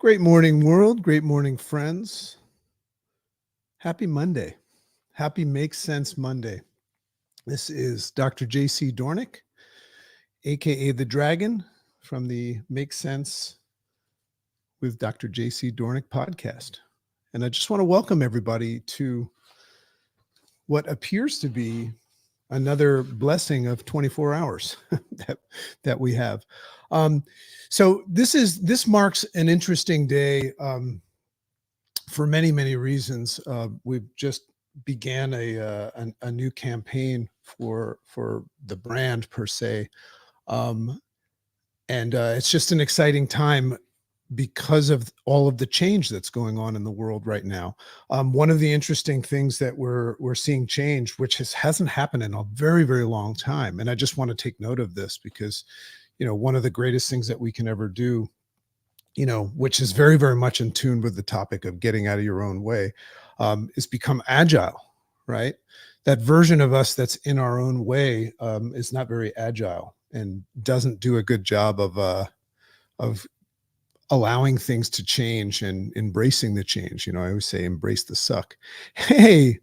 Great morning, world. Great morning, friends. Happy Monday. Happy Make Sense Monday. This is Dr. JC Doornick, aka the Dragon, from the Make Sense with Dr. JC Doornick podcast. And I just want to welcome everybody to what appears to be another blessing of 24 hours that we have. So this marks an interesting day. For many reasons. We've just began a new campaign for the brand per se, um, and it's just an exciting time because of all of the change that's going on in the world right now. One of the interesting things that we're seeing change, which hasn't happened in a very long time, and I just want to take note of this because one of the greatest things that we can ever do, which is very much in tune with the topic of getting out of your own way, is become agile, right? That version of us that's in our own way is not very agile and doesn't do a good job of allowing things to change and embracing the change. I always say, embrace the suck. Hey,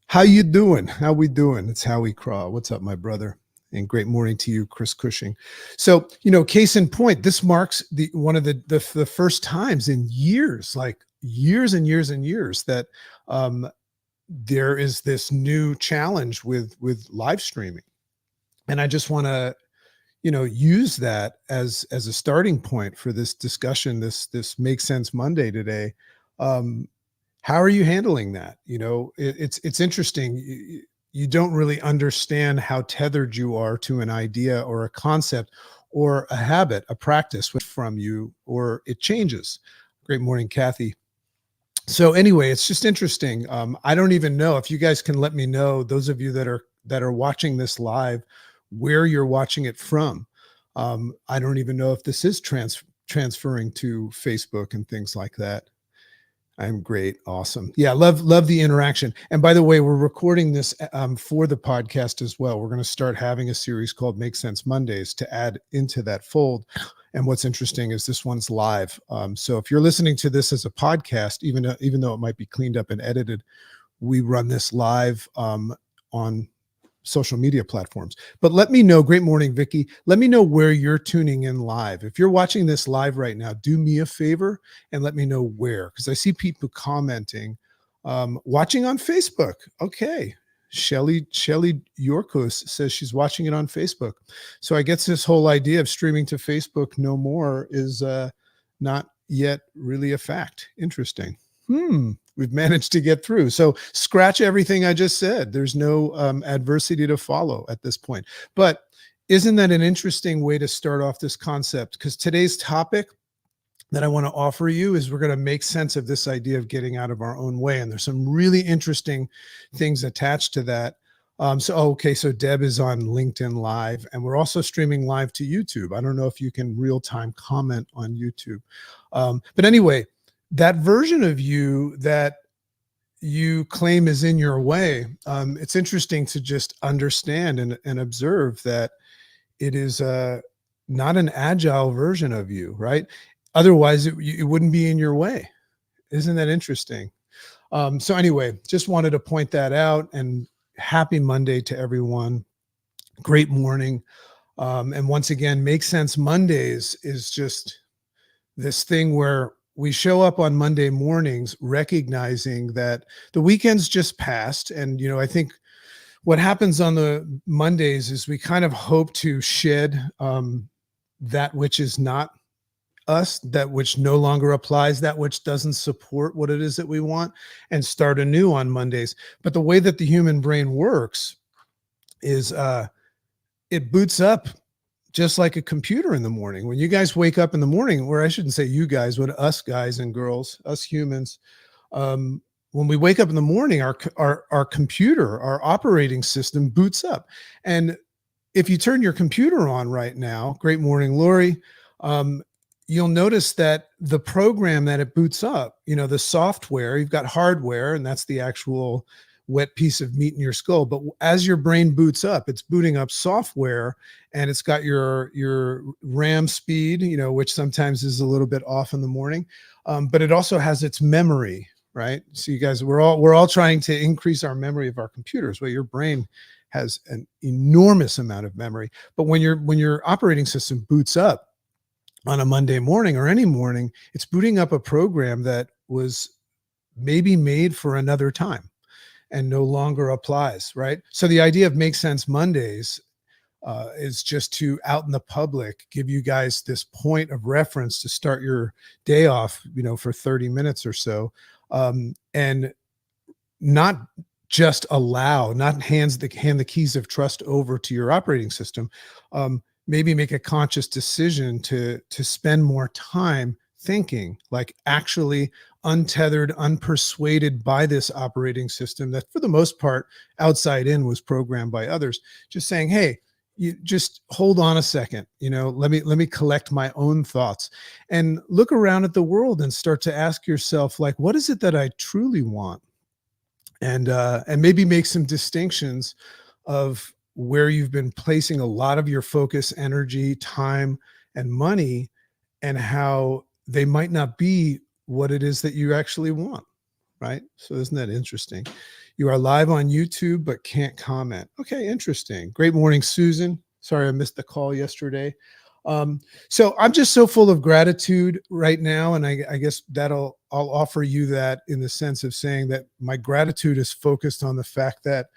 how you doing? How we doing? It's Howie Craw. What's up, my brother? And great morning to you, Chris Cushing. So, case in point, this marks one of the first times in years, like years and years, that there is this new challenge with live streaming. And I just want to, use that as a starting point for this discussion, this Make Sense Monday today. How are you handling that? It's interesting. You don't really understand how tethered you are to an idea or a concept or a habit, a practice from you, or it changes. Great morning, Kathy. So anyway, it's just interesting. I don't even know if you guys can let me know, those of you that are watching this live, where you're watching it from. I don't even know if this is transferring to Facebook and things like that. I'm great. Awesome. Yeah. Love the interaction. And by the way, we're recording this for the podcast as well. We're going to start having a series called Make Sense Mondays to add into that fold. And what's interesting is this one's live. So if you're listening to this as a podcast, even though it might be cleaned up and edited, we run this live on social media platforms. But let me know. Great morning, Vicky. Let me know where you're tuning in live. If you're watching this live right now, do me a favor and let me know where, because I see people commenting. Watching on Facebook. Okay. Shelly Yorkos says she's watching it on Facebook. So I guess this whole idea of streaming to Facebook no more is not yet really a fact. Interesting. We've managed to get through. So scratch everything I just said. There's no adversity to follow at this point. But isn't that an interesting way to start off this concept? Because today's topic that I want to offer you is we're going to make sense of this idea of getting out of our own way. And there's some really interesting things attached to that. So Deb is on LinkedIn Live, and we're also streaming live to YouTube. I don't know if you can real-time comment on YouTube. But anyway, that version of you that you claim is in your way, it's interesting to just understand and observe that it is not an agile version of you, right? Otherwise, it wouldn't be in your way. Isn't that interesting? So anyway, just wanted to point that out, and happy Monday to everyone. Great morning. And once again, Make Sense Mondays is just this thing where we show up on Monday mornings recognizing that the weekend's just passed. And, I think what happens on the Mondays is we kind of hope to shed that which is not us, that which no longer applies, that which doesn't support what it is that we want, and start anew on Mondays. But the way that the human brain works is it boots up just like a computer in the morning. When you guys wake up in the morning, or I shouldn't say you guys, but us guys and girls, us humans, when we wake up in the morning, our computer, our operating system boots up. And if you turn your computer on right now, great morning, Lori, you'll notice that the program that it boots up, the software, you've got hardware, and that's the actual wet piece of meat in your skull. But as your brain boots up, it's booting up software, and it's got your RAM speed, which sometimes is a little bit off in the morning. But it also has its memory, right? So you guys, we're all trying to increase our memory of our computers. Well, your brain has an enormous amount of memory. But when your operating system boots up on a Monday morning or any morning, it's booting up a program that was maybe made for another time and no longer applies, right? So the idea of Make Sense Mondays is just to, out in the public, give you guys this point of reference to start your day off, for 30 minutes or so, and not just not hand the keys of trust over to your operating system. Maybe make a conscious decision to spend more time thinking, like actually untethered, unpersuaded by this operating system that for the most part, outside in, was programmed by others. Just saying, hey, you just hold on a second, let me collect my own thoughts and look around at the world and start to ask yourself, like, what is it that I truly want? And maybe make some distinctions of where you've been placing a lot of your focus, energy, time, and money, and how they might not be what it is that you actually want, right? So isn't that interesting? You are live on YouTube, but can't comment. Okay, interesting. Great morning, Susan. Sorry I missed the call yesterday. So I'm just so full of gratitude right now. And I guess I'll offer you that in the sense of saying that my gratitude is focused on the fact that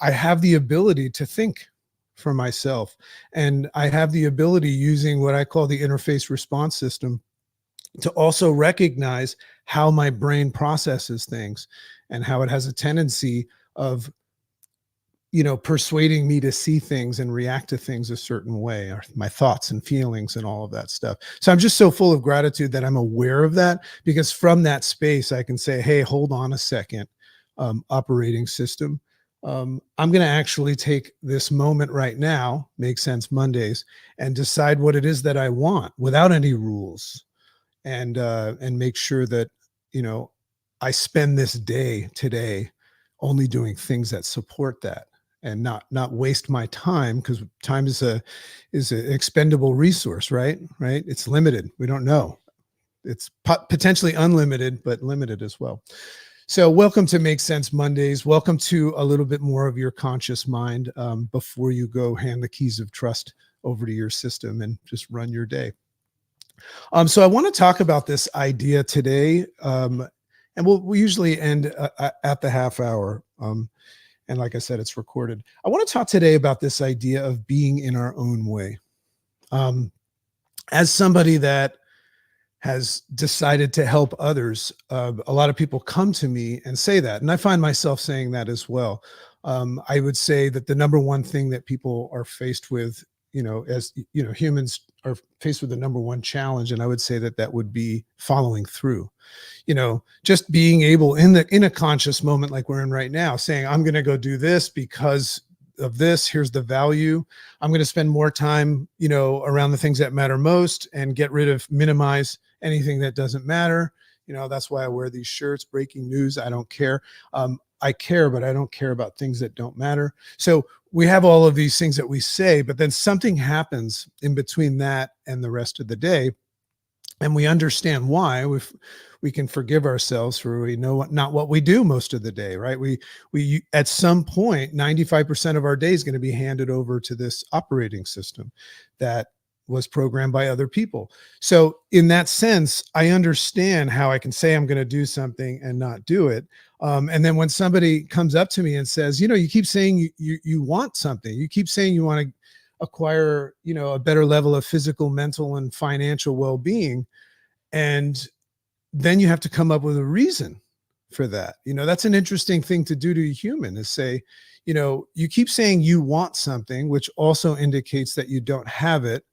I have the ability to think for myself. And I have the ability, using what I call the interface response system, to also recognize how my brain processes things and how it has a tendency of persuading me to see things and react to things a certain way, or my thoughts and feelings and all of that stuff. So I'm just so full of gratitude that I'm aware of that, because from that space, I can say, hey, hold on a second, operating system. I'm going to actually take this moment right now, Make Sense Mondays, and decide what it is that I want without any rules, and make sure that, I spend this day today only doing things that support that, and not waste my time, because time is an expendable resource, right? It's limited. We don't know. It's potentially unlimited, but limited as well. So welcome to Make Sense Mondays. Welcome to a little bit more of your conscious mind, before you go hand the keys of trust over to your system and just run your day. So I want to talk about this idea today, and we usually end at the half hour. And like I said, it's recorded. I want to talk today about this idea of being in our own way. As somebody that has decided to help others, a lot of people come to me and say that, and I find myself saying that as well. I would say that the number one thing that people are faced with, as humans are faced with the number one challenge, and I would say that would be following through. Just being able in a conscious moment like we're in right now, saying, I'm going to go do this because of this. Here's the value. I'm going to spend more time, around the things that matter most, and minimize anything that doesn't matter. That's why I wear these shirts. Breaking news, I don't care. I care, but I don't care about things that don't matter. So we have all of these things that we say, but then something happens in between that and the rest of the day. And we understand why. We can forgive ourselves for, we know not what we do most of the day, right? We at some point, 95% of our day is going to be handed over to this operating system that was programmed by other people. So in that sense, I understand how I can say I'm going to do something and not do it. And then when somebody comes up to me and says, you keep saying you want something, you keep saying you want to acquire, a better level of physical, mental, and financial well-being, and then you have to come up with a reason for that. That's an interesting thing to do to a human, is say, you keep saying you want something, which also indicates that you don't have it.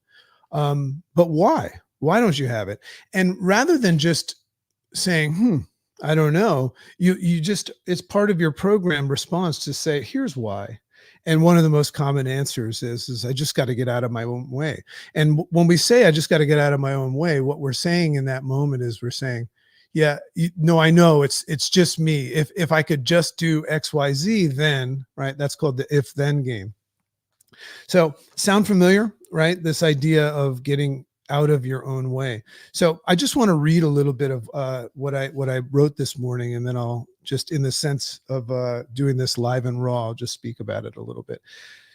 But why? Why don't you have it? And rather than just saying, I don't know, you just, it's part of your program response to say, here's why. And one of the most common answers is I just got to get out of my own way. And when we say I just got to get out of my own way, what we're saying in that moment is we're saying, Yeah, no, I know it's just me. If I could just do XYZ, then right, that's called the if then game. So, sound familiar, right? This idea of getting out of your own way. So, I just want to read a little bit of what I wrote this morning, and then I'll just, in the sense of doing this live and raw, I'll just speak about it a little bit.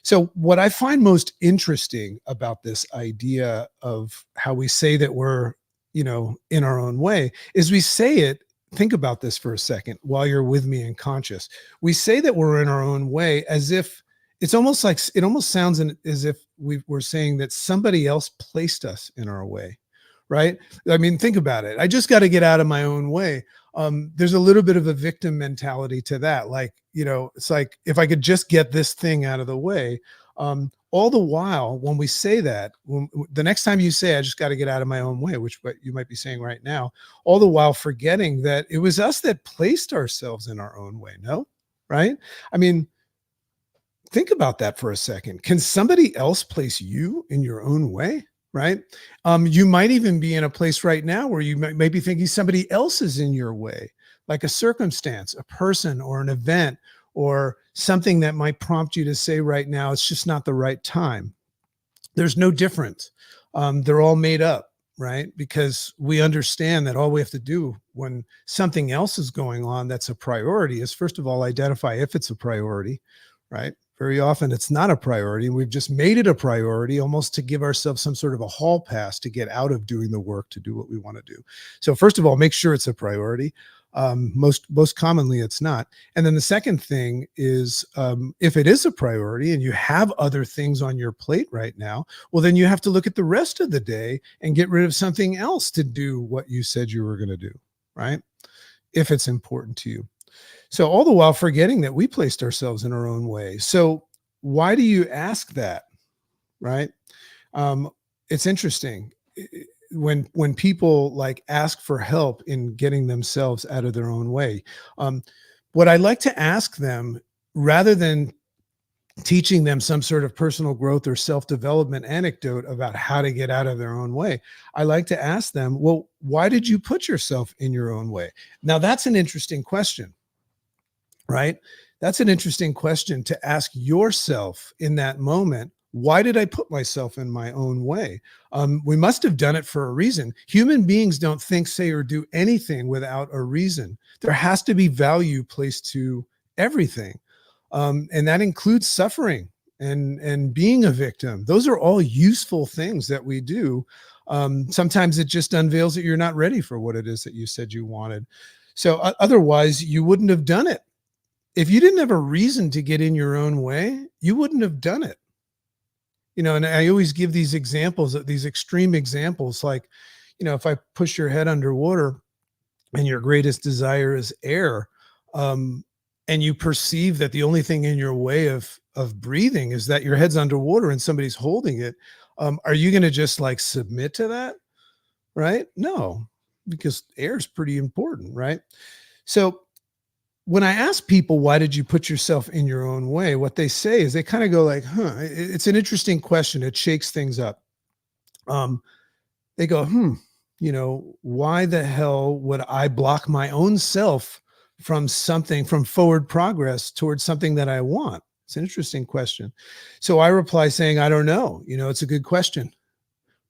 So, what I find most interesting about this idea of how we say that we're, in our own way is we say it. Think about this for a second while you're with me and conscious. We say that we're in our own way as if it's almost like it almost sounds as if we're saying that somebody else placed us in our way, right? I mean, think about it. I just got to get out of my own way. There's a little bit of a victim mentality to that. Like, it's like if I could just get this thing out of the way. All the while, when we say that, the next time you say, I just got to get out of my own way, which what you might be saying right now, all the while forgetting that it was us that placed ourselves in our own way. No, right? I mean, think about that for a second. Can somebody else place you in your own way? Right. You might even be in a place right now where you might be thinking somebody else is in your way, like a circumstance, a person, or an event, or something that might prompt you to say right now, it's just not the right time. There's no difference. They're all made up, right? Because we understand that all we have to do when something else is going on that's a priority is, first of all, identify if it's a priority, right? Very often it's not a priority. We've just made it a priority almost to give ourselves some sort of a hall pass to get out of doing the work to do what we want to do. So first of all, make sure it's a priority. Most commonly it's not. And then the second thing is, if it is a priority and you have other things on your plate right now, well, then you have to look at the rest of the day and get rid of something else to do what you said you were going to do, right? If it's important to you. So all the while forgetting that we placed ourselves in our own way. So why do you ask that? Right? It's interesting. When people like ask for help in getting themselves out of their own way, um, what I like to ask them, rather than teaching them some sort of personal growth or self-development anecdote about how to get out of their own way, I like to ask them, well, why did you put yourself in your own way? Now that's an interesting question, right? That's an interesting question to ask yourself in that moment. Why did I put myself in my own way? We must have done it for a reason. Human beings don't think, say, or do anything without a reason. There has to be value placed to everything. And that includes suffering and being a victim. Those are all useful things that we do. Sometimes it just unveils that you're not ready for what it is that you said you wanted. So otherwise, you wouldn't have done it. If you didn't have a reason to get in your own way, you wouldn't have done it. And I always give these examples, these extreme examples, like, if I push your head underwater and your greatest desire is air, and you perceive that the only thing in your way of breathing is that your head's underwater and somebody's holding it, are you going to just like submit to that? Right? No, because air is pretty important, right? So when I ask people, why did you put yourself in your own way? What they say is they kind of go like, huh, it's an interesting question. It shakes things up. They go, why the hell would I block my own self from forward progress towards something that I want? It's an interesting question. So I reply saying, I don't know. It's a good question,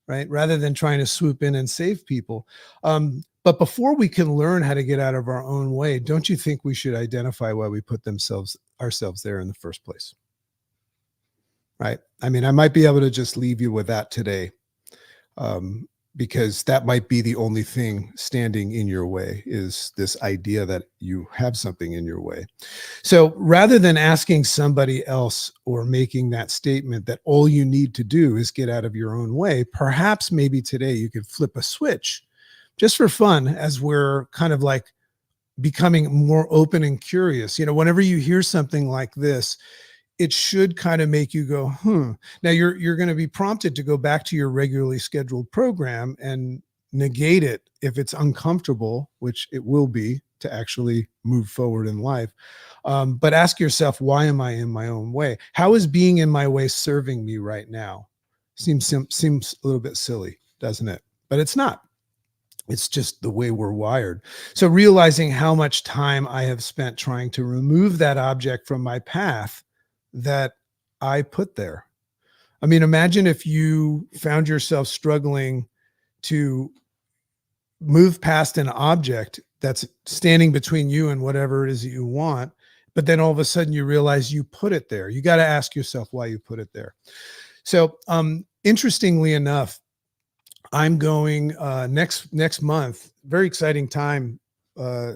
right? Rather than trying to swoop in and save people. But before we can learn how to get out of our own way, don't you think we should identify why we put ourselves there in the first place? Right? I mean, I might be able to just leave you with that today, because that might be the only thing standing in your way, is this idea that you have something in your way. So rather than asking somebody else or making that statement that all you need to do is get out of your own way, perhaps maybe today you could flip a switch just for fun, as we're kind of like becoming more open and curious. Whenever you hear something like this, it should kind of make you go, Now you're going to be prompted to go back to your regularly scheduled program and negate it if it's uncomfortable, which it will be to actually move forward in life. But ask yourself, why am I in my own way? How is being in my way serving me right now? Seems a little bit silly, doesn't it? But it's not. It's just the way we're wired. So realizing how much time I have spent trying to remove that object from my path that I put there. I mean, imagine if you found yourself struggling to move past an object that's standing between you and whatever it is that you want, but then all of a sudden you realize you put it there. You got to ask yourself why you put it there. So, interestingly enough, I'm going next month. Very exciting time.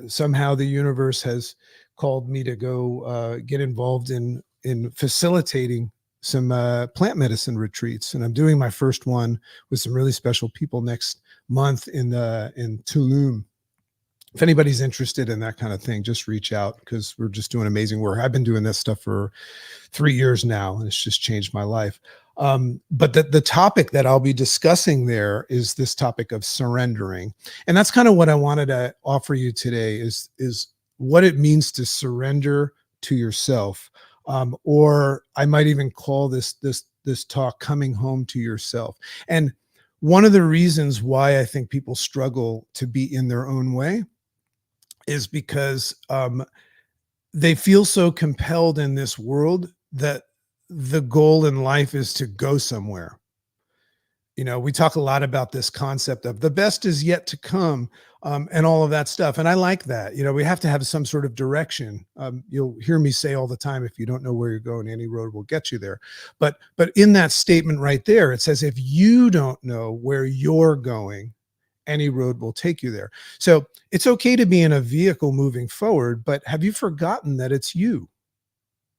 Somehow the universe has called me to go get involved in facilitating some plant medicine retreats, and I'm doing my first one with some really special people next month in Tulum. If anybody's interested in that kind of thing, just reach out because we're just doing amazing work. I've been doing this stuff for 3 years now, and it's just changed my life. But the topic that I'll be discussing there is this topic of surrendering, and that's kind of what I wanted to offer you today is what it means to surrender to yourself, or I might even call this talk "Coming Home to Yourself." And one of the reasons why I think people struggle to be in their own way is because they feel so compelled in this world that the goal in life is to go somewhere. We talk a lot about this concept of the best is yet to come, and all of that stuff. And I like that. We have to have some sort of direction. You'll hear me say all the time, if you don't know where you're going, any road will get you there. But in that statement right there, it says, if you don't know where you're going, any road will take you there. So it's okay to be in a vehicle moving forward, but have you forgotten that it's you?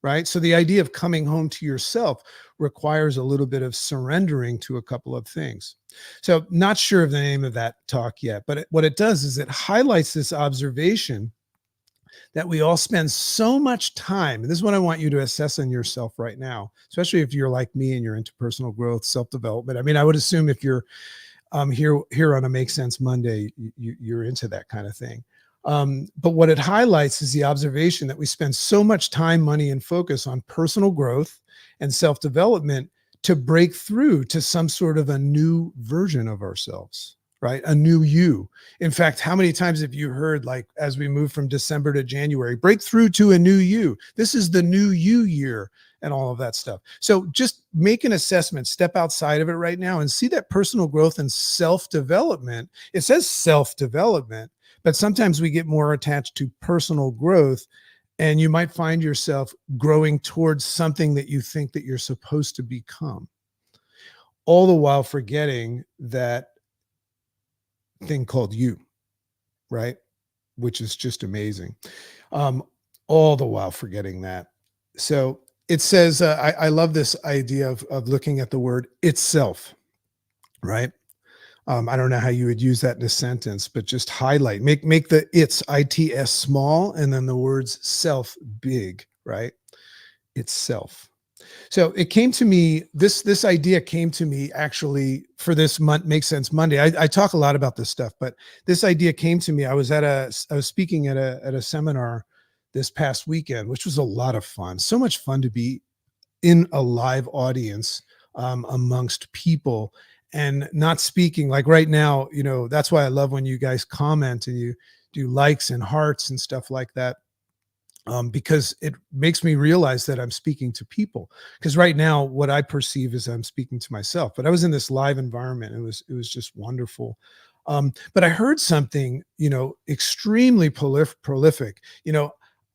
Right. So the idea of coming home to yourself requires a little bit of surrendering to a couple of things. So, not sure of the name of that talk yet, but what it does is it highlights this observation that we all spend so much time. And this is what I want you to assess in yourself right now, especially if you're like me and you're into personal growth, self development. I mean, I would assume if you're here on a Make Sense Monday, you're into that kind of thing. But what it highlights is the observation that we spend so much time, money, and focus on personal growth and self-development to break through to some sort of a new version of ourselves, right? A new you. In fact, how many times have you heard, like, as we move from December to January, break through to a new you? This is the new you year and all of that stuff. So just make an assessment, step outside of it right now and see that personal growth and self-development. It says self-development, but sometimes we get more attached to personal growth, and you might find yourself growing towards something that you think that you're supposed to become, all the while forgetting that thing called you, right? Which is just amazing. All the while forgetting that. So it says, I love this idea of looking at the word itself, right? I don't know how you would use that in a sentence, but just highlight, make the its small, and then the words self big, right? Itself. So it came to me, this idea came to me actually for this month, Make Sense Monday. I talk a lot about this stuff, but this idea came to me. I was speaking at a seminar this past weekend, which was a lot of fun. So much fun to be in a live audience, amongst people and not speaking like right now. That's why I love when you guys comment and you do likes and hearts and stuff like that, because it makes me realize that I'm speaking to people. Because right now, what I perceive is I'm speaking to myself. But I was in this live environment. It was just wonderful. But I heard something, extremely prolific.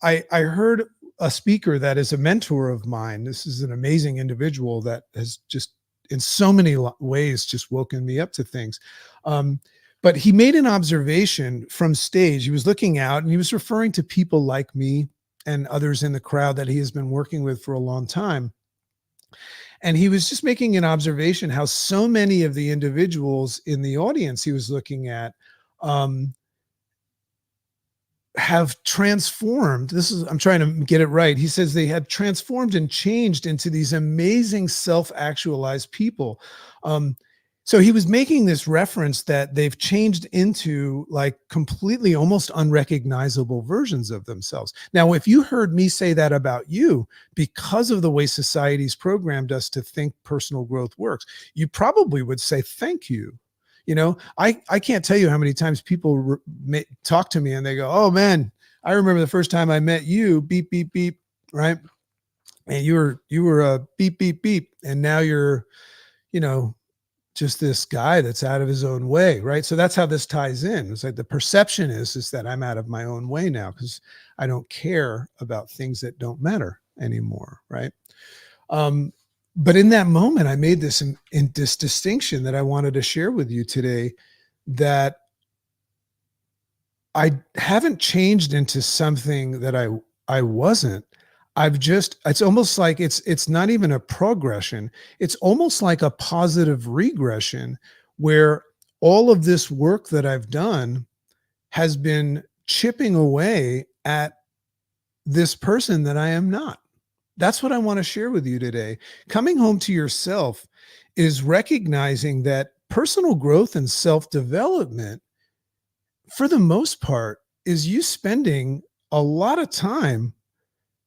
I heard a speaker that is a mentor of mine. This is an amazing individual that has just, in so many ways, just woken me up to things. But he made an observation from stage. He was looking out and he was referring to people like me and others in the crowd that he has been working with for a long time. And he was just making an observation how so many of the individuals in the audience he was looking at, have transformed. I'm trying to get it right. He says they have transformed and changed into these amazing self-actualized people. So he was making this reference that they've changed into like completely almost unrecognizable versions of themselves. Now, if you heard me say that about you, because of the way society's programmed us to think personal growth works, you probably would say, thank you. I can't tell you how many times people talk to me and they go, "Oh man, I remember the first time I met you, beep, beep, beep, right? And you were a beep, beep, beep. And now you're, you know, just this guy that's out of his own way, right? So that's how this ties in. It's like the perception is that I'm out of my own way now because I don't care about things that don't matter anymore, right? Um, but in that moment, I made this distinction that I wanted to share with you today, that I haven't changed into something that I wasn't. It's almost like it's not even a progression. It's almost like a positive regression where all of this work that I've done has been chipping away at this person that I am not. That's what I want to share with you today. Coming home to yourself is recognizing that personal growth and self-development, for the most part, is you spending a lot of time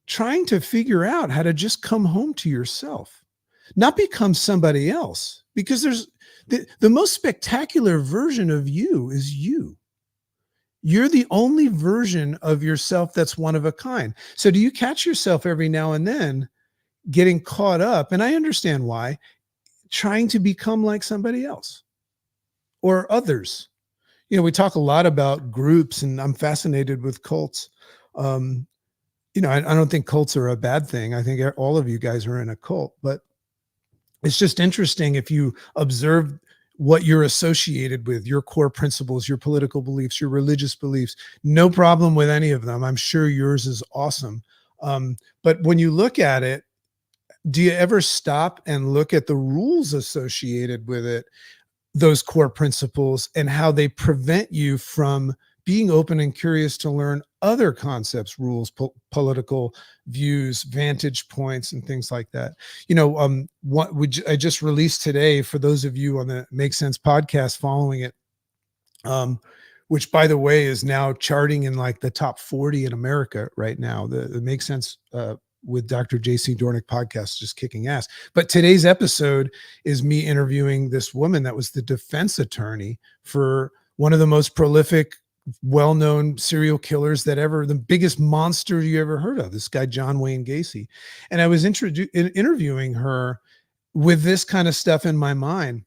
trying to figure out how to just come home to yourself, not become somebody else, because there's the most spectacular version of you is you. You're the only version of yourself that's one of a kind. So do you catch yourself every now and then getting caught up? And I understand why, trying to become like somebody else or others. We talk a lot about groups, and I'm fascinated with cults. Um, I don't think cults are a bad thing. I think all of you guys are in a cult, but it's just interesting if you observe what you're associated with, your core principles, your political beliefs, your religious beliefs. No problem with any of them. I'm sure yours is awesome. But when you look at it, do you ever stop and look at the rules associated with it, those core principles, and how they prevent you from being open and curious to learn other concepts, rules, political views, vantage points, and things like that? I just released today, for those of you on the Make Sense podcast following it, which, by the way, is now charting in like the top 40 in America right now. The Make Sense with Dr. JC Doornick podcast, just kicking ass. But today's episode is me interviewing this woman that was the defense attorney for one of the most prolific, well-known serial killers that ever, the biggest monster you ever heard of, this guy, John Wayne Gacy. And I was interviewing her with this kind of stuff in my mind,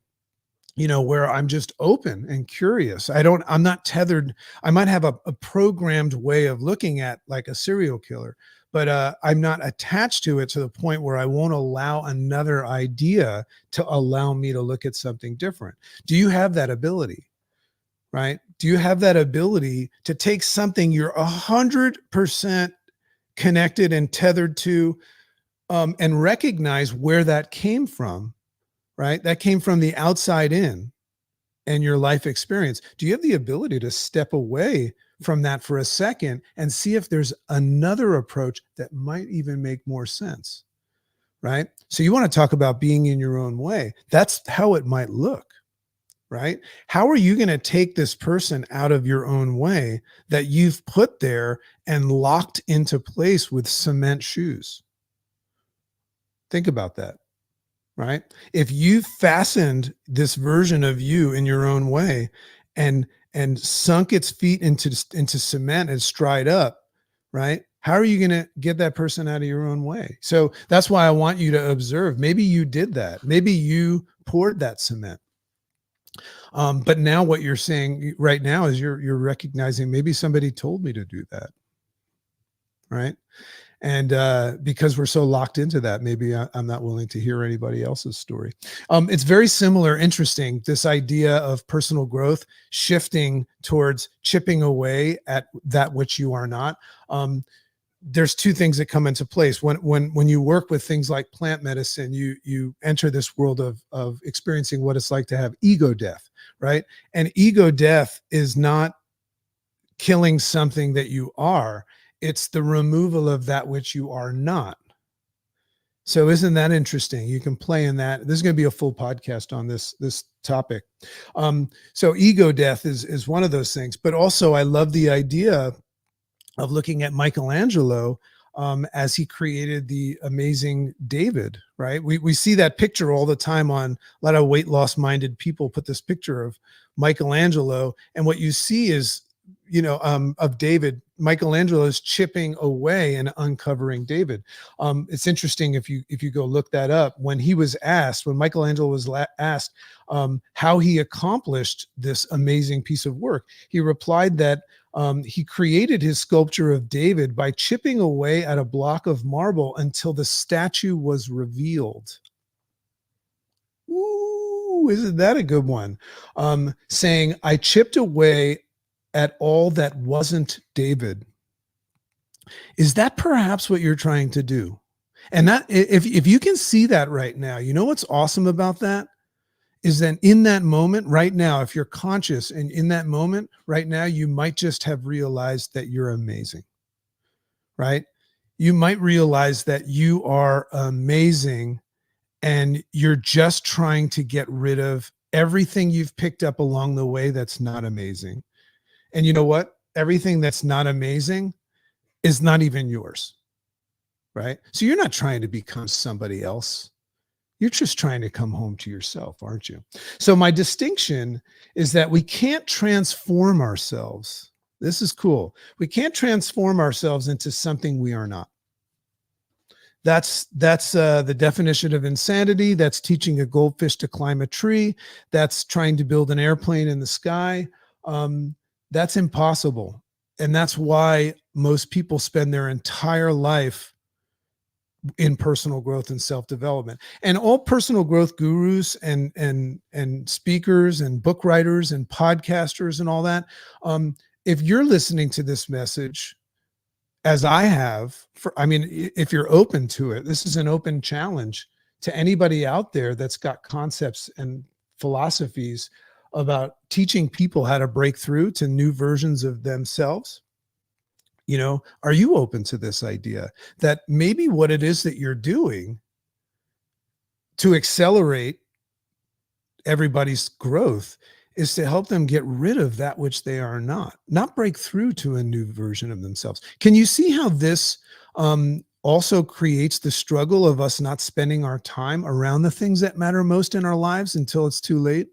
where I'm just open and curious. I'm not tethered. I might have a programmed way of looking at like a serial killer, but I'm not attached to it to the point where I won't allow another idea to allow me to look at something different. Do you have that ability? Right? Do you have that ability to take something you're 100% connected and tethered to, and recognize where that came from? Right? That came from the outside in and your life experience. Do you have the ability to step away from that for a second and see if there's another approach that might even make more sense? Right? So you want to talk about being in your own way. That's how it might look. Right? How are you going to take this person out of your own way that you've put there and locked into place with cement shoes? Think about that. Right? If you fastened this version of you in your own way and sunk its feet into cement and dried up, right? How are you going to get that person out of your own way? So that's why I want you to observe. Maybe you did that. Maybe you poured that cement. But now what you're saying right now is you're recognizing maybe somebody told me to do that. Right? And because we're so locked into that, maybe I'm not willing to hear anybody else's story. It's very similar, interesting, this idea of personal growth shifting towards chipping away at that which you are not. There's two things that come into place. When you work with things like plant medicine, you enter this world of experiencing what it's like to have ego death, right? And ego death is not killing something that you are. It's the removal of that which you are not. So isn't that interesting? You can play in that. There's going to be a full podcast on this topic. So ego death is one of those things. But also I love the idea of looking at Michelangelo, as he created the amazing David, right? We see that picture all the time on a lot of weight loss minded people put this picture of Michelangelo. And what you see is, of David, Michelangelo is chipping away and uncovering David. It's interesting if you go look that up. When Michelangelo was asked how he accomplished this amazing piece of work, he replied that he created his sculpture of David by chipping away at a block of marble until the statue was revealed. Ooh, isn't that a good one? Saying, I chipped away at all that wasn't David. Is that perhaps what you're trying to do? And that, if you can see that right now, you know what's awesome about that is that in that moment right now, if you're conscious and in that moment right now, you might just have realized that you're amazing, right? You might realize that you are amazing and you're just trying to get rid of everything you've picked up along the way that's not amazing. And you know what? Everything that's not amazing is not even yours, right? So you're not trying to become somebody else. You're just trying to come home to yourself, aren't you? So my distinction is that we can't transform ourselves. This is cool. We can't transform ourselves into something we are not. That's the definition of insanity. That's teaching a goldfish to climb a tree. That's trying to build an airplane in the sky. That's impossible. And that's why most people spend their entire life in personal growth and self-development. And all personal growth gurus and speakers and book writers and podcasters and all that, if you're listening to this message, as I have, if you're open to it, this is an open challenge to anybody out there that's got concepts and philosophies about teaching people how to break through to new versions of themselves. Are you open to this idea that maybe what it is that you're doing to accelerate everybody's growth is to help them get rid of that which they are not break through to a new version of themselves? Can you see how this also creates the struggle of us not spending our time around the things that matter most in our lives until it's too late?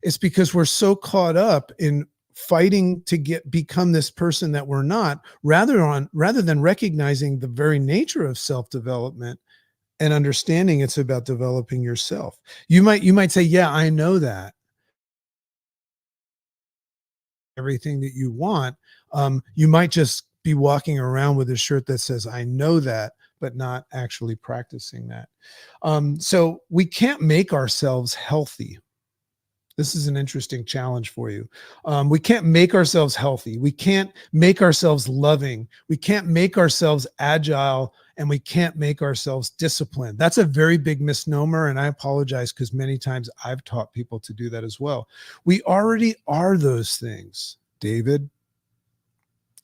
It's because we're so caught up in fighting to become this person that we're not, rather than recognizing the very nature of self-development and understanding it's about developing yourself. You might say, yeah, I know that. Everything that you want, you might just be walking around with a shirt that says, I know that, but not actually practicing that. So we can't make ourselves healthy. This is an interesting challenge for you. We can't make ourselves healthy. We can't make ourselves loving. We can't make ourselves agile, and we can't make ourselves disciplined. That's a very big misnomer, and I apologize because many times I've taught people to do that as well. We already are those things, David.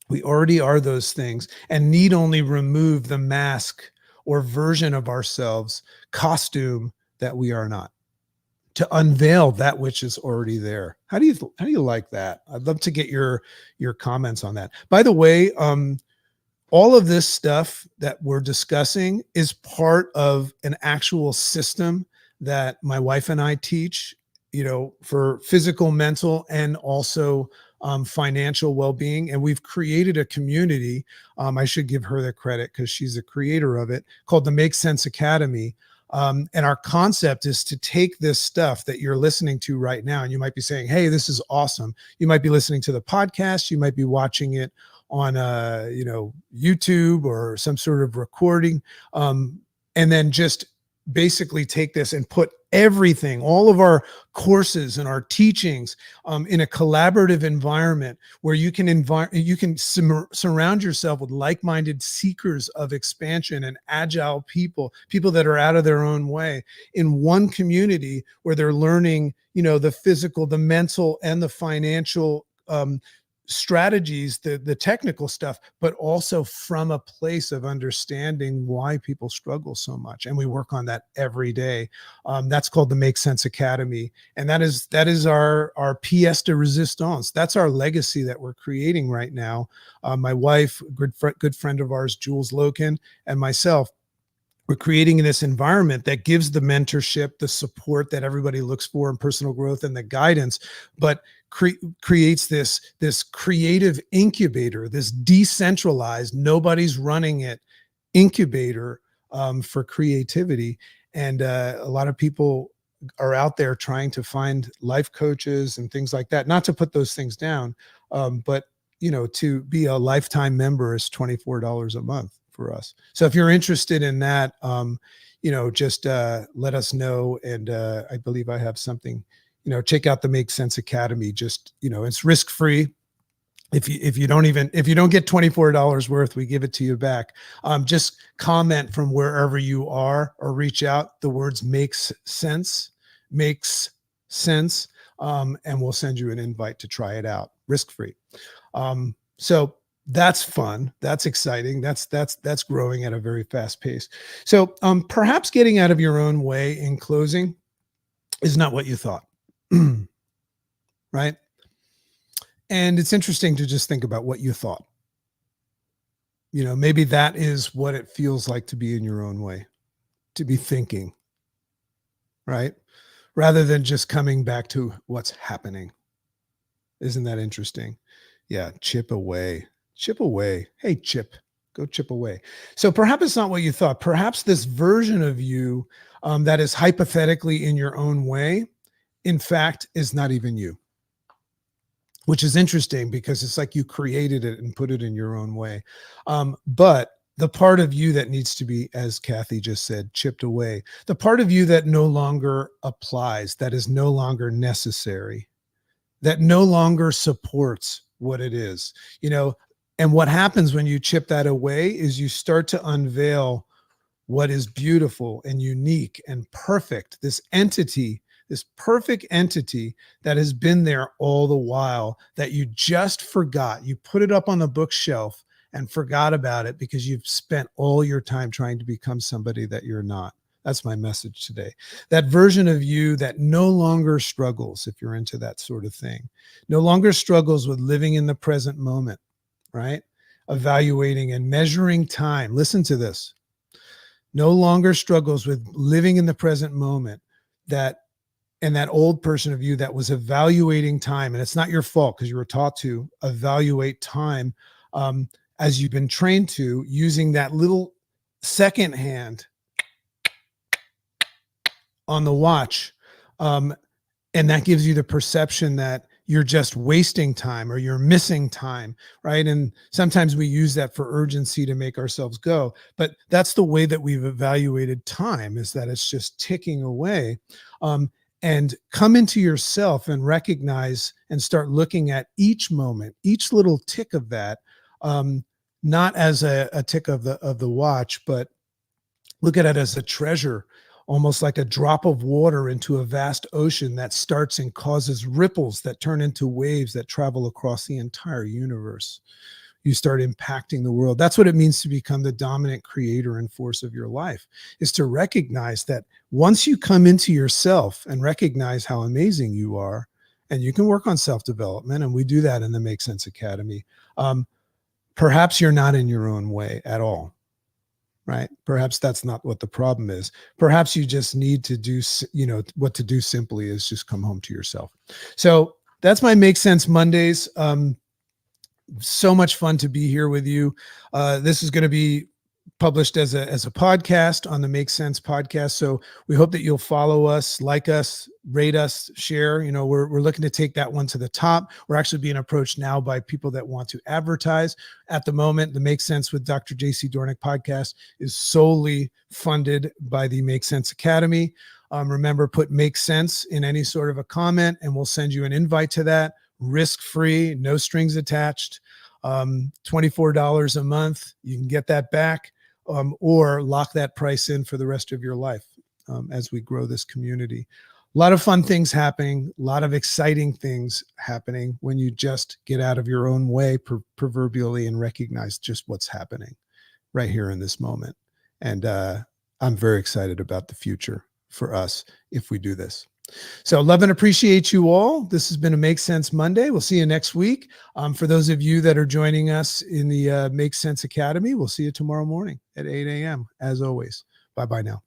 We already are those things and need only remove the mask or version of ourselves, costume that we are not, to unveil that which is already there. How do you like that? I'd love to get your comments on that. By the way, all of this stuff that we're discussing is part of an actual system that my wife and I teach, for physical, mental, and also financial well-being. And we've created a community. I should give her the credit because she's the creator of it, called the Make Sense Academy. And our concept is to take this stuff that you're listening to right now, and you might be saying, hey, this is awesome. You might be listening to the podcast. You might be watching it on, YouTube or some sort of recording. And then just basically take this and put everything, all of our courses and our teachings in a collaborative environment where you can surround yourself with like-minded seekers of expansion and agile people that are out of their own way in one community where they're learning, the physical, the mental, and the financial strategies, the technical stuff, but also from a place of understanding why people struggle so much. And we work on that every day. That's called the Make Sense Academy. And that is our pièce de résistance. That's our legacy that we're creating right now. My wife, good friend of ours, Jules Loken, and myself, we're creating this environment that gives the mentorship, the support that everybody looks for in personal growth, and the guidance, but creates this creative incubator, this decentralized, nobody's running it incubator, for creativity. And a lot of people are out there trying to find life coaches and things like that. Not to put those things down, but to be a lifetime member is $24 a month for us. So if you're interested in that, just let us know. And I believe I have something. Check out the Make Sense Academy. Just it's risk free. If you don't get $24 worth, we give it to you back. Just comment from wherever you are or reach out. The words makes sense, and we'll send you an invite to try it out, risk free. So that's fun. That's exciting. That's growing at a very fast pace. So perhaps getting out of your own way in closing is not what you thought, right? And it's interesting to just think about what you thought. Maybe that is what it feels like to be in your own way, to be thinking, right? Rather than just coming back to what's happening. Isn't that interesting? Yeah, chip away. Chip away. Hey, Chip, go chip away. So perhaps it's not what you thought. Perhaps this version of you that is hypothetically in your own way, in fact, is not even you, which is interesting because it's like you created it and put it in your own way. But the part of you that needs to be, as Kathy just said, chipped away, the part of you that no longer applies, that is no longer necessary, that no longer supports what it is, and what happens when you chip that away is you start to unveil what is beautiful and unique and perfect, this perfect entity that has been there all the while, that you just forgot. You put it up on the bookshelf and forgot about it because you've spent all your time trying to become somebody that you're not. That's my message today. That version of you that no longer struggles, if you're into that sort of thing, no longer struggles with living in the present moment, right? Evaluating and measuring time. Listen to this. No longer struggles with living in the present moment, and that old person of you that was evaluating time. And it's not your fault because you were taught to evaluate time as you've been trained to, using that little second hand on the watch. And that gives you the perception that you're just wasting time or you're missing time, right? And sometimes we use that for urgency to make ourselves go. But that's the way that we've evaluated time, is that it's just ticking away. And come into yourself and recognize and start looking at each moment, each little tick of that, not as a tick of the watch, but look at it as a treasure, almost like a drop of water into a vast ocean that starts and causes ripples that turn into waves that travel across the entire universe. You start impacting the world. That's what it means to become the dominant creator and force of your life, is to recognize that once you come into yourself and recognize how amazing you are, and you can work on self-development, and we do that in the Make Sense Academy, perhaps you're not in your own way at all. Right? Perhaps that's not what the problem is. Perhaps you just need to do, what to do simply is just come home to yourself. So that's my Make Sense Mondays. So much fun to be here with you. This is going to be published as a podcast on the Make Sense podcast. So we hope that you'll follow us, like us, rate us, share. We're looking to take that one to the top. We're actually being approached now by people that want to advertise. At the moment, the Make Sense with Dr. JC Doornick podcast is solely funded by the Make Sense Academy. Remember, put Make Sense in any sort of a comment, and we'll send you an invite to that. Risk-free, no strings attached. $24 a month. You can get that back, or lock that price in for the rest of your life as we grow this community. A lot of fun things happening, a lot of exciting things happening when you just get out of your own way, proverbially, and recognize just what's happening right here in this moment. And I'm very excited about the future for us if we do this. So love and appreciate you all. This has been a Make Sense Monday. We'll see you next week. For those of you that are joining us in the Make Sense Academy, we'll see you tomorrow morning at 8 a.m. as always. Bye-bye now.